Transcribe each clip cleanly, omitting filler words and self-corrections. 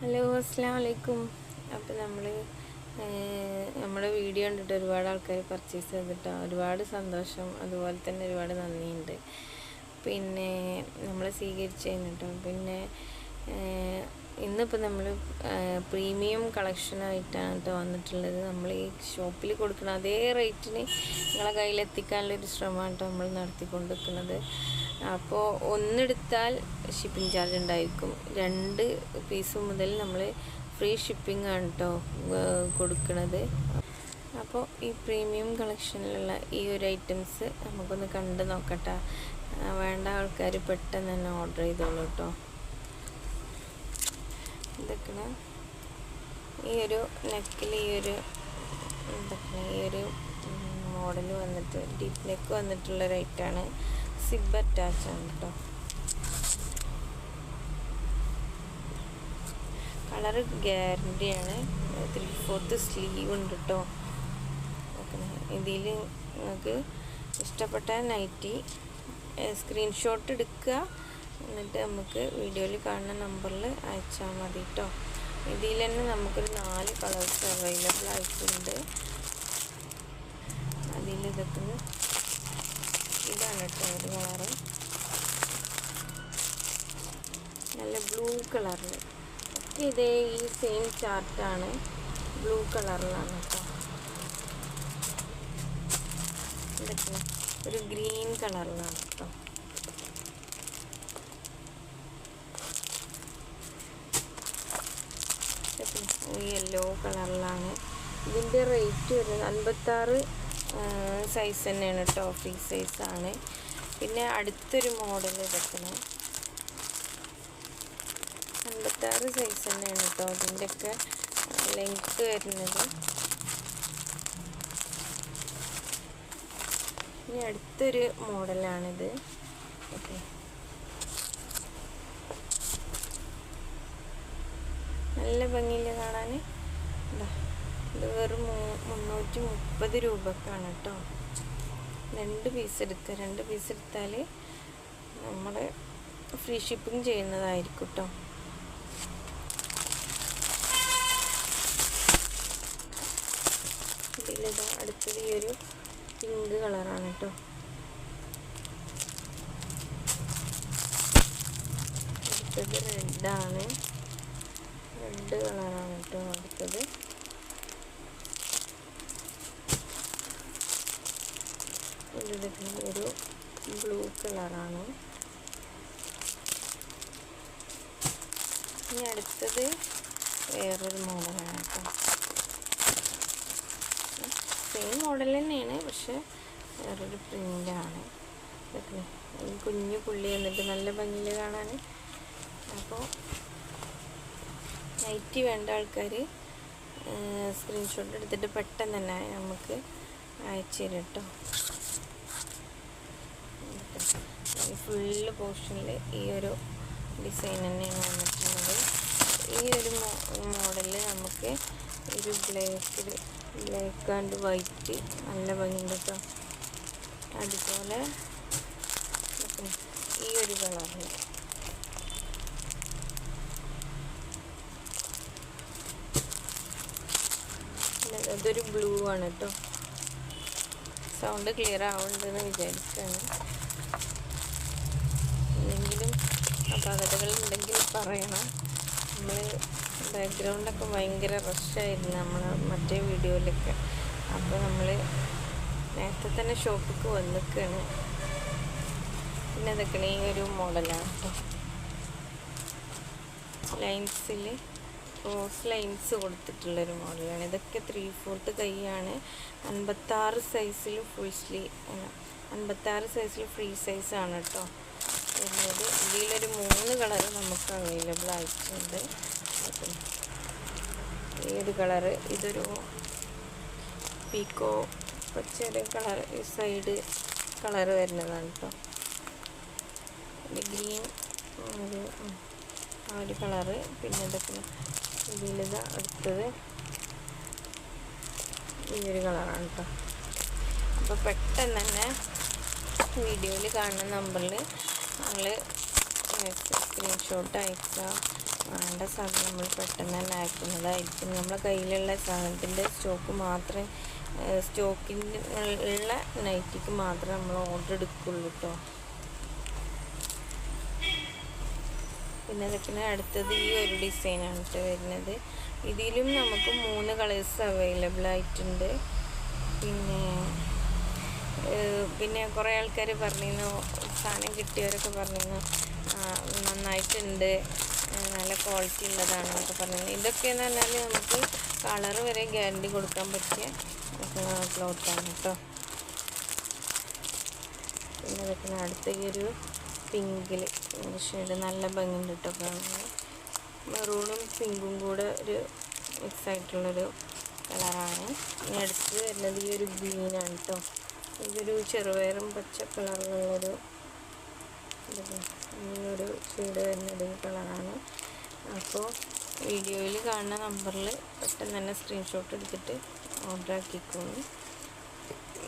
Hello, അസ്സലാമു അലൈക്കും. അപ്പോൾ നമ്മുടെ വീഡിയോ കണ്ടിട്ട് ഒരുപാട് ആൾക്കാർ പർച്ചേസ് ചെയ്തിട്ട് ഒരുപാട് സന്തോഷം, അതുപോലെ തന്നെ ഒരുപാട് നന്ദിയുണ്ട്. പിന്നെ നമ്മൾ സ്വീകരിച്ചതിന് കേട്ടോ. പിന്നെ ഇന്നിപ്പോൾ നമ്മൾ പ്രീമിയം കളക്ഷനായിട്ടാണ് കേട്ടോ വന്നിട്ടുള്ളത്. നമ്മൾ ഈ ഷോപ്പിൽ കൊടുക്കുന്ന അതേ റേറ്റിന് നിങ്ങളെ കയ്യിലെത്തിക്കാനുള്ളൊരു ശ്രമമാണ് കേട്ടോ നമ്മൾ നടത്തിക്കൊണ്ടിരിക്കുന്നത്. അപ്പോൾ ഒന്നെടുത്താൽ ഷിപ്പിംഗ് ചാർജ് ഉണ്ടായിരിക്കും. 2 പീസ് മുതൽ നമ്മൾ ഫ്രീ ഷിപ്പിംഗ് ആണ് കേട്ടോ കൊടുക്കുന്നത്. അപ്പോൾ ഈ പ്രീമിയം കളക്ഷനിലുള്ള ഈ ഒരു ഐറ്റംസ് നമുക്കൊന്ന് കണ്ട് നോക്കട്ടെ. വേണ്ട ആൾക്കാർ പെട്ടെന്ന് തന്നെ ഓർഡർ ചെയ്തോളൂ കേട്ടോ. ഇതൊക്കെയാണ് ഈ ഒരു നെക്കിൽ ഈ ഒരു മോഡൽ വന്നിട്ട് ഡീപ്പ് നെക്ക് വന്നിട്ടുള്ള റേറ്റാണ്. സിബ് അറ്റാച്ച് ആണ് കേട്ടോ. കളറ് ഗ്യാരണ്ടിയാണ്. 3/4 സ്ലീവ് ഉണ്ട് കേട്ടോ. ഇതിൽ നിങ്ങൾക്ക് ഇഷ്ടപ്പെട്ട നൈറ്റി സ്ക്രീൻഷോട്ട് എടുക്കുക, എന്നിട്ട് നമുക്ക് വീഡിയോയിൽ കാണുന്ന നമ്പറിൽ അയച്ചാൽ മതി കേട്ടോ. ഇതിൽ തന്നെ നമുക്കൊരു 4 കളേഴ്സ് അവൈലബിൾ ആയിട്ടുണ്ട്. ഇതൊക്കെ ഇതാണ് കേട്ടോ ഒരു കളറ്, നല്ല ബ്ലൂ കളറിൽ. ഒക്കെ ഇതേ ഈ സെയിം ചാർട്ടാണ്, ബ്ലൂ കളറിലാണ് കേട്ടോ. ഇതൊക്കെ ഒരു ഗ്രീൻ കളറിലാണ് കേട്ടോ. യെല്ലോ കളറിലാണ്. ഇതിൻ്റെ റേറ്റ് വരുന്നത് 56 സൈസ് തന്നെയാണ് കേട്ടോ, ഫ്രീ സൈസാണ്. പിന്നെ അടുത്തൊരു മോഡൽ ഇതൊക്കെയാണ് 56 സൈസ് തന്നെയാണ് കേട്ടോ. ഇതിൻ്റെയൊക്കെ ലെങ്ത്ത് വരുന്നത്. ഇനി അടുത്തൊരു മോഡലാണിത്. ഓക്കെ, നല്ല ഭംഗിയില്ല കാണാൻ. ഇത് വെറും 330 രൂപക്കാണ് കേട്ടോ. 2 പീസ് എടുക്കുക. 2 പീസ് എടുത്താൽ നമ്മൾ ഫ്രീ ഷിപ്പിംഗ് ചെയ്യുന്നതായിരിക്കും കേട്ടോ. ഇതിലിതാ അടുത്തത് ഈ ഒരു പിങ്ക് കളറാണ് കേട്ടോ. അടുത്തത് റെഡാണ്. റെഡ് കളറാണ് കേട്ടോ അടുത്തത്. ഇതൊക്കെ ഒരു ബ്ലൂ കളറാണ്. ഇനി അടുത്തത് വേറൊരു മോഡലാണ് കേട്ടോ. സെയിം മോഡൽ തന്നെയാണ്, പക്ഷെ വേറൊരു പ്രിൻ്റാണ്. ഇതൊക്കെ കുഞ്ഞു പുള്ളി എന്നിട്ട് നല്ല ഭംഗിയിൽ കാണാൻ. അപ്പോൾ നൈറ്റി വേണ്ട ആൾക്കാർ സ്ക്രീൻഷോട്ട് എടുത്തിട്ട് പെട്ടെന്ന് തന്നെ നമുക്ക് അയച്ചു തരും കേട്ടോ. ഫുള്ള് പോർഷനിൽ ഈ ഒരു ഡിസൈൻ തന്നെയാണ് വന്നിട്ടുള്ളത്. ഈ ഒരു മോഡലിൽ നമുക്ക് ഒരു ബ്ലാക്ക് ആൻഡ് വൈറ്റ് നല്ല ഭംഗിയുണ്ട് കേട്ടോ. അതുപോലെ ഈ ഒരു കളറിൽ അതൊരു ബ്ലൂ ആണ് കേട്ടോ. സൗണ്ട് ക്ലിയർ ആവുന്നുണ്ടെന്ന് വിചാരിച്ചാണ്. എന്തെങ്കിലും അപാകതകളുണ്ടെങ്കിൽ പറയണം. നമ്മൾ ബാക്ക്ഗ്രൗണ്ടൊക്കെ ഭയങ്കര റഷായിരുന്നു നമ്മളെ മറ്റേ വീഡിയോയിലൊക്കെ. അപ്പോൾ നമ്മൾ നേരത്തെ തന്നെ ഷോപ്പിലേക്ക് വന്നിക്കാണ്. പിന്നെ അതൊക്കെ ഈ ഒരു മോഡലാണ് കേട്ടോ. ലൈൻസിൽ ക്രോസ് ലൈൻസ് കൊടുത്തിട്ടുള്ളൊരു മോഡലാണ്. ഇതൊക്കെ 3/4 കൈയാണ്. 56 സൈസിൽ ഫുൾ സ്ലീവ്, 56 സൈസിൽ ഫ്രീ സൈസാണ് കേട്ടോ വരുന്നത്. ഇതിലൊരു 3 കളറ് നമുക്ക് അവൈലബിൾ ആയിട്ടുണ്ട്. ഈ ഒരു കളറ്, ഇതൊരു പീക്കോ പച്ചയുടെ കളർ, ഈ സൈഡ് കളറ് വരുന്നതാണ് കേട്ടോ. ഗ്രീൻ ആ ഒരു കളറ്. പിന്നെ ഇതൊക്കെ ഇതിലിതാ അടുത്തത് ഈ ഒരു കളറാണ് കേട്ടോ. അപ്പോൾ പെട്ടെന്ന് തന്നെ വീഡിയോയിൽ കാണുന്ന നമ്പറിൽ നമ്മൾ സ്ക്രീൻഷോട്ട് അയക്കുക. വേണ്ട സാധനം നമ്മൾ പെട്ടെന്ന് തന്നെ അയക്കുന്നതായിരിക്കും. നമ്മളെ കയ്യിലുള്ള സാധനത്തിൻ്റെ സ്റ്റോക്ക് മാത്രമേ സ്റ്റോക്കിൻ്റെ ഉള്ള നൈറ്റിക്ക് മാത്രമേ നമ്മൾ ഓർഡർ എടുക്കുള്ളൂ കേട്ടോ. പിന്നെ അതൊക്കെ അടുത്തത് ഈ ഒരു ഡിസൈനാണ് കേട്ടോ വരുന്നത്. ഇതിലും നമുക്ക് 3 കളേഴ്സ് അവൈലബിൾ ആയിട്ടുണ്ട്. പിന്നെ കുറേ ആൾക്കാർ പറഞ്ഞിരുന്നു, സാധനം കിട്ടിയവരൊക്കെ പറഞ്ഞിരുന്നു നന്നായിട്ടുണ്ട്, നല്ല ക്വാളിറ്റി ഉള്ളതാണെന്നൊക്കെ പറഞ്ഞിരുന്നു. ഇതൊക്കെയെന്ന് പറഞ്ഞാൽ നമുക്ക് കളർ വരെ ഗ്യാരണ്ടി കൊടുക്കാൻ പറ്റിയ ക്ലോത്താണ് കേട്ടോ. പിന്നെ അതൊക്കെ അടുത്ത ഈ ഒരു പിങ്കിൽ ഷെയ്ഡ് നല്ല ഭംഗിയുണ്ട് കേട്ടോ കാണുന്നത്. മെറൂണും പിങ്കും കൂടെ ഒരു മിക്സ് ആയിട്ടുള്ളൊരു കളറാണ്. ഇനി അടുത്ത് വരുന്നത് ഈ ഒരു ഗ്രീനാണ് കേട്ടോ. ഇതൊരു ചെറുപയറും പച്ച കളറിലുള്ളൊരു ഇങ്ങനൊരു ഷെയ്ഡ് വരുന്നത് ഈ കളറാണ്. അപ്പോൾ വീഡിയോയിൽ കാണുന്ന നമ്പറിൽ പെട്ടെന്ന് തന്നെ സ്ക്രീൻഷോട്ട് എടുത്തിട്ട് ഓർഡർ ആക്കിക്കോളൂ.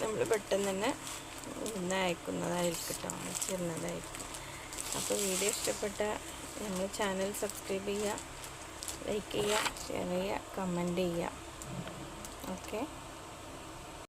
നമ്മൾ പെട്ടെന്ന് തന്നെ ഇന്ന് അയക്കുന്നതായിരിക്കും കേട്ടോ, അയച്ചിരുന്നതായിരിക്കും. അപ്പോൾ വീഡിയോ ഇഷ്ടപ്പെട്ട ഞങ്ങൾ ചാനൽ സബ്സ്ക്രൈബ് ചെയ്യുക, ലൈക്ക് ചെയ്യുക, ഷെയർ ചെയ്യുക, കമൻറ്റ് ചെയ്യുക. ഓക്കെ.